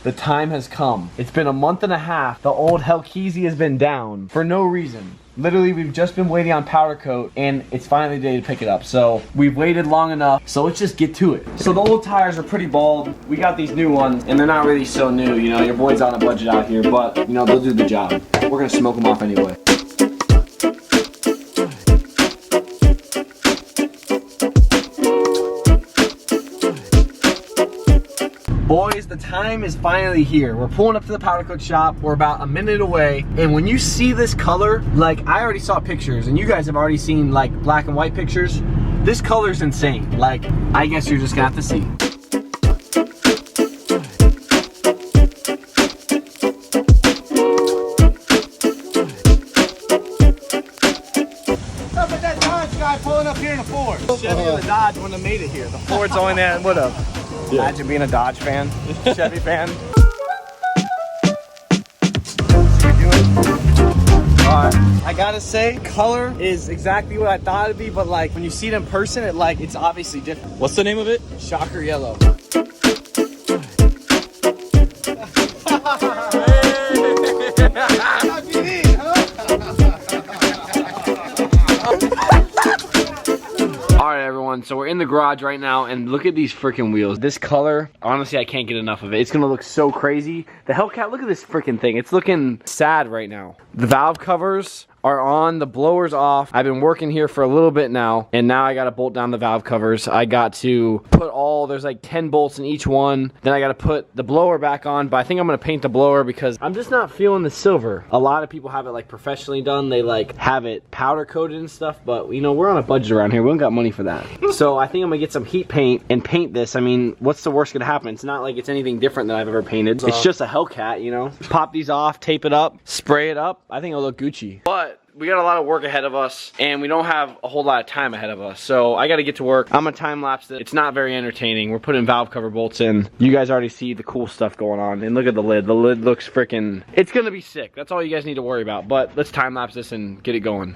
the time has come. It's been a month and a half. The old hellkeazy has been down for no reason. Literally, we've just been waiting on powder coat, and it's finally the day to pick it up. So we've waited long enough, so let's just get to it. So the old tires are pretty bald. We got these new ones, and they're not really so new. You know, your boy's on a budget out here, but you know, they'll do the job. We're gonna smoke them off anyway. Boys, the time is finally here. We're pulling up to the powder coat shop. We're about a minute away. And when you see this color, like I already saw pictures and you guys have already seen like black and white pictures. This color's insane. Like, I guess you're just gonna have to see. What's up with that Dodge guy pulling up here in a Ford? Chevy or the Dodge wouldn't have made it here. The Ford's only there and would have. Yeah. Imagine being a Dodge fan, Chevy fan. I gotta say, color is exactly what I thought it'd be, but like when you see it in person, it's obviously different. What's the name of it? Shocker yellow. Alright everyone, so we're in the garage right now and look at these freaking wheels. This color, honestly I can't get enough of it. It's gonna look so crazy. The Hellcat, look at this freaking thing. It's looking sad right now. The valve covers are on, the blower's off. I've been working here for a little bit now, and now I gotta bolt down the valve covers. I got to put there's like 10 bolts in each one. Then I gotta put the blower back on, but I think I'm gonna paint the blower because I'm just not feeling the silver. A lot of people have it like professionally done. They like have it powder coated and stuff, but you know, we're on a budget around here. We don't got money for that. So I think I'm gonna get some heat paint and paint this. I mean, what's the worst gonna happen? It's not like it's anything different than I've ever painted. It's just a Hellcat, you know? Pop these off, tape it up, spray it up. I think it'll look Gucci. But we got a lot of work ahead of us, and we don't have a whole lot of time ahead of us. So I gotta get to work. I'm gonna time lapse it. It's not very entertaining. We're putting valve cover bolts in. You guys already see the cool stuff going on. And look at the lid. The lid looks freaking, it's gonna be sick. That's all you guys need to worry about. But let's time lapse this and get it going.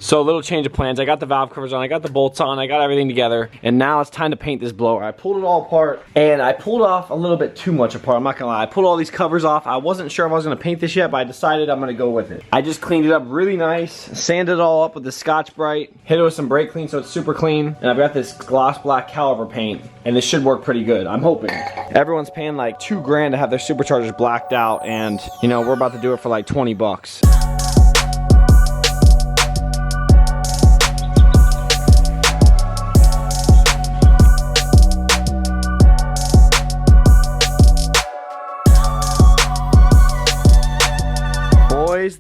So a little change of plans. I got the valve covers on, I got the bolts on, I got everything together, and now it's time to paint this blower. I pulled it all apart, and I pulled off a little bit too much apart, I'm not gonna lie. I pulled all these covers off. I wasn't sure if I was gonna paint this yet, but I decided I'm gonna go with it. I just cleaned it up really nice, sanded it all up with the Scotch-Brite, hit it with some brake clean so it's super clean, and I've got this gloss black caliper paint, and this should work pretty good, I'm hoping. Everyone's paying like $2 grand to have their superchargers blacked out, and you know, we're about to do it for like 20 bucks.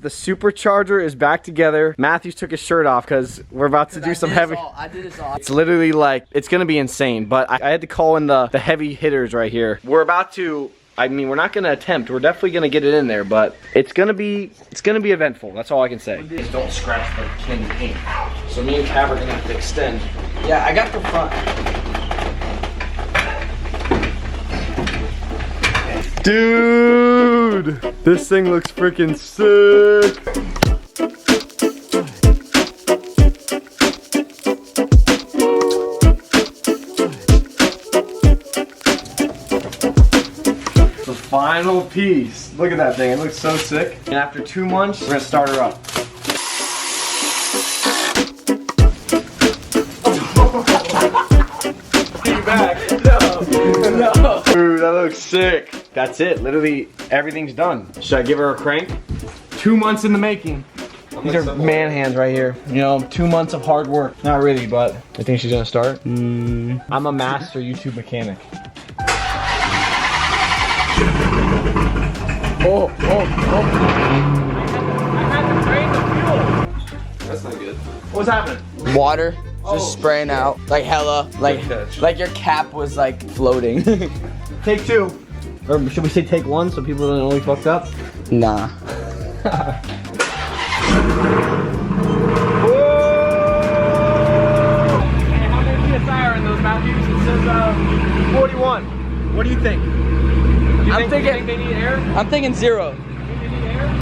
The supercharger is back together. Matthews took his shirt off because we're about to do some heavy. I did this all. It's literally like, it's gonna be insane, but I had to call in the heavy hitters right here. We're about to, I mean, we're not gonna attempt, we're definitely gonna get it in there, but it's gonna be eventful. That's all I can say. Just don't scratch the tin paint. So me and Cav are gonna have to extend. Yeah, I got the front. Dude, this thing looks freaking sick. The final piece. Look at that thing, it looks so sick. And after 2 months, we're gonna start her up. Back. No. Dude, that looks sick. That's it. Literally, everything's done. Should I give her a crank? 2 months in the making. These are man hands right here. You know, 2 months of hard work. Not really, but I think she's gonna start. I'm a master YouTube mechanic. Oh. I had to drain the fuel. That's not good. What's happening? Water. Just spraying out like hella, like your cap was like floating. Take 2. Or should we say take 1 so people don't know we fucked up? Nah. Hey, how many PSI are in those Matthews? It says 41. What do you think? You think they need air? I'm thinking 0. Think they need air?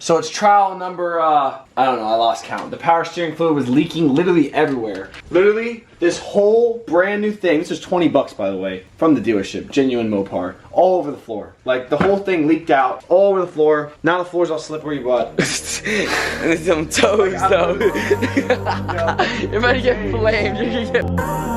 So it's trial number, I don't know, I lost count. The power steering fluid was leaking literally everywhere. Literally, this whole brand new thing, this is 20 bucks by the way, from the dealership, genuine Mopar, all over the floor. Like the whole thing leaked out, all over the floor. Now the floor's all slippery, but. And some toes though. You're about to get flamed. You're gonna get...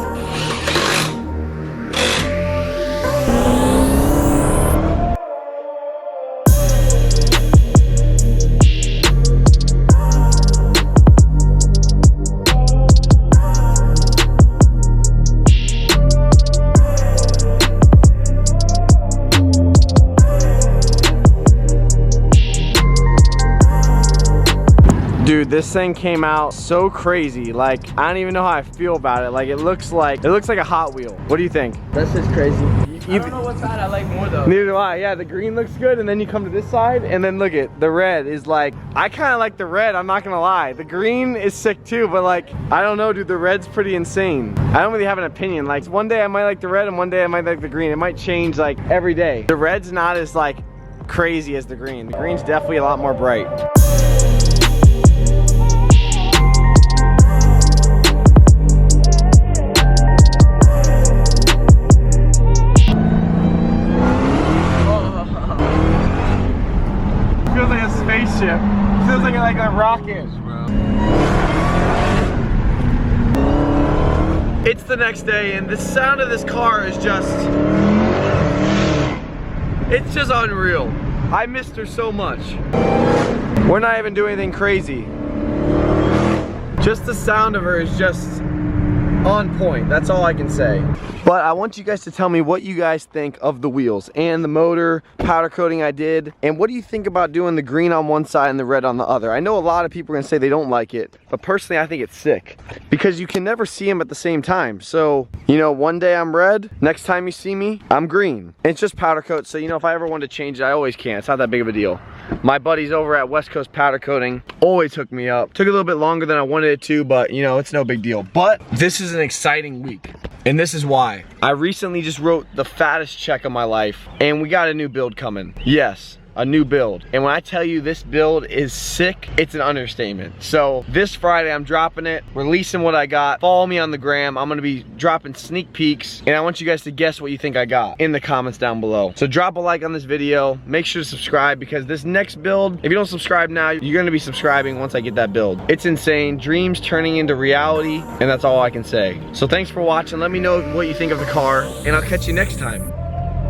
Dude, this thing came out so crazy. Like, I don't even know how I feel about it. Like, it looks like a Hot Wheel. What do you think? That's just crazy. I don't know what side I like more though. Neither do I. Yeah, the green looks good, and then you come to this side, and then look at the red is like, I kind of like the red, I'm not gonna lie. The green is sick too, but like, I don't know, dude, the red's pretty insane. I don't really have an opinion. Like, one day I might like the red, and one day I might like the green. It might change like every day. The red's not as like crazy as the green. The green's definitely a lot more bright. Feels like a spaceship. Feels like a rocket. It's the next day, and the sound of this car is just, it's just unreal. I missed her so much. We're not even doing anything crazy. Just the sound of her is just on point. That's all I can say. But I want you guys to tell me what you guys think of the wheels and the motor, powder coating I did, and what do you think about doing the green on one side and the red on the other? I know a lot of people are gonna say they don't like it, but personally I think it's sick because you can never see them at the same time. So, you know, one day I'm red, next time you see me, I'm green. And it's just powder coat, so you know, if I ever wanted to change it, I always can. It's not that big of a deal. My buddies over at West Coast Powder Coating always hook me up. Took a little bit longer than I wanted it to, but you know, it's no big deal. But this is an exciting week. And this is why. I recently just wrote the fattest check of my life, and we got a new build coming. Yes, a new build. And when I tell you this build is sick, it's an understatement. So this Friday I'm dropping it, releasing what I got. Follow me on the gram. I'm gonna be dropping sneak peeks, and I want you guys to guess what you think I got in the comments down below. So drop a like on this video, make sure to subscribe, because this next build, if you don't subscribe now, you're gonna be subscribing once I get that build. It's insane, dreams turning into reality, and that's all I can say. So thanks for watching. Let me know what you think of the car, and I'll catch you next time.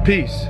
Peace.